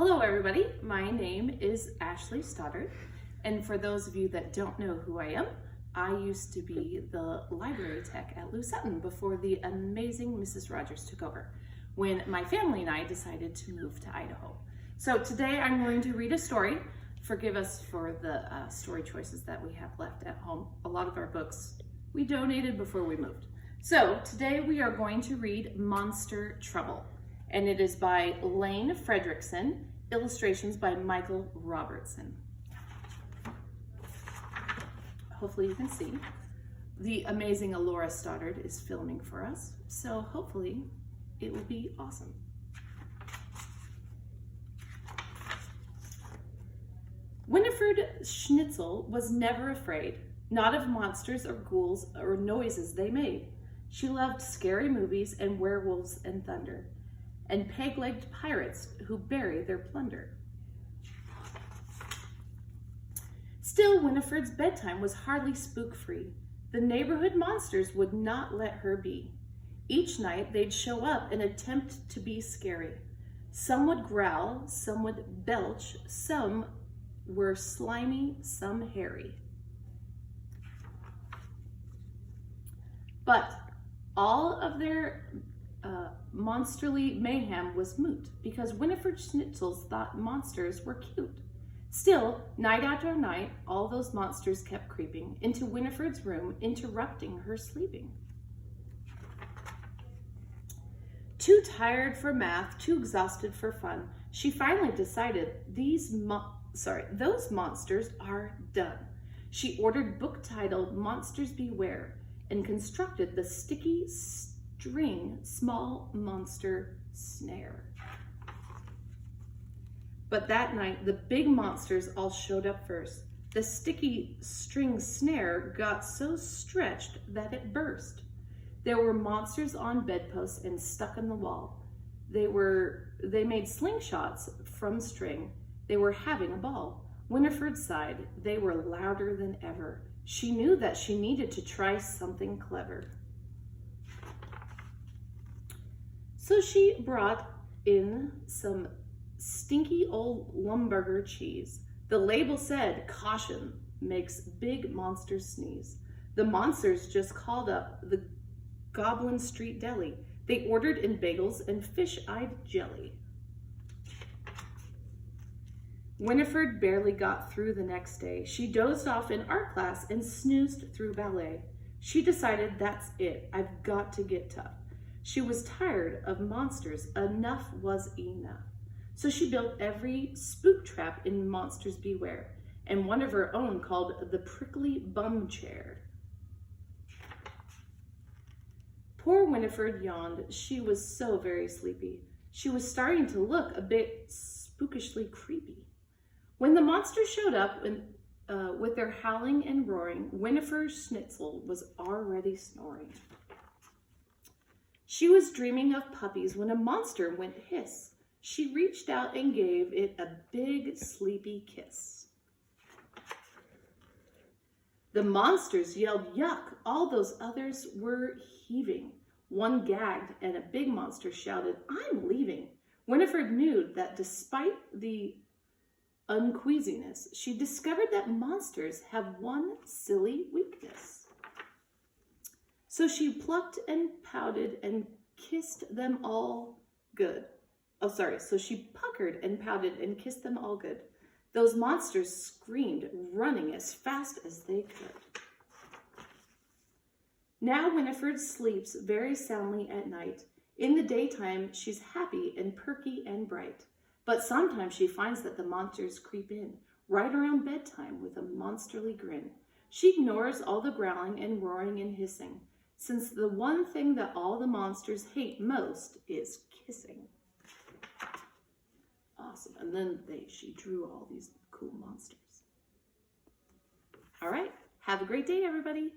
Hello everybody, my name is Ashley Stoddard, and for those of you that don't know who I am, I used to be the library tech at Sutton before the amazing Mrs. Rogers took over, when my family and I decided to move to Idaho. So today I'm going to read a story. Forgive us for the story choices that we have left at home. A lot of our books we donated before we moved. So today we are going to read Monster Trouble, and it is by Lane Fredrickson, illustrations by Michael Robertson. Hopefully you can see. The amazing Alora Stoddard is filming for us, so hopefully it will be awesome. Winifred Schnitzel was never afraid, not of monsters or ghouls or noises they made. She loved scary movies and werewolves and thunder, and peg-legged pirates who bury their plunder. Still, Winifred's bedtime was hardly spook-free. The neighborhood monsters would not let her be. Each night they'd show up and attempt to be scary. Some would growl, some would belch, some were slimy, some hairy. But all of their monsterly mayhem was moot because Winifred Schnitzels thought monsters were cute. Still, night after night, all those monsters kept creeping into Winifred's room, interrupting her sleeping. Too tired for math, too exhausted for fun, she finally decided those monsters are done. She ordered book titled Monsters Beware and constructed the sticky string small monster snare. But that night, the big monsters all showed up first. The sticky string snare got so stretched that it burst. There were monsters on bedposts and stuck in the wall. They made slingshots from string. They were having a ball. Winifred sighed. They were louder than ever. She knew that she needed to try something clever. So she brought in some stinky old Lumburger cheese. The label said, "Caution, makes big monsters sneeze." The monsters just called up the Goblin Street Deli. They ordered in bagels and fish-eyed jelly. Winifred barely got through the next day. She dozed off in art class and snoozed through ballet. She decided, that's it, I've got to get tough. She was tired of monsters. Enough was enough. So she built every spook trap in Monsters Beware, and one of her own called the Prickly Bum Chair. Poor Winifred yawned. She was so very sleepy. She was starting to look a bit spookishly creepy. When the monsters showed up with their howling and roaring, Winifred Schnitzel was already snoring. She was dreaming of puppies when a monster went hiss. She reached out and gave it a big, sleepy kiss. The monsters yelled, "Yuck!" All those others were heaving. One gagged, and a big monster shouted, "I'm leaving." Winifred knew that despite the unqueasiness, she discovered that monsters have one silly weakness. So she plucked and pouted and kissed them all good. So she puckered and pouted and kissed them all good. Those monsters screamed, running as fast as they could. Now Winifred sleeps very soundly at night. In the daytime, she's happy and perky and bright. But sometimes she finds that the monsters creep in, right around bedtime with a monsterly grin. She ignores all the growling and roaring and hissing, since the one thing that all the monsters hate most is kissing. Awesome. And then she drew all these cool monsters. All right. Have a great day, everybody.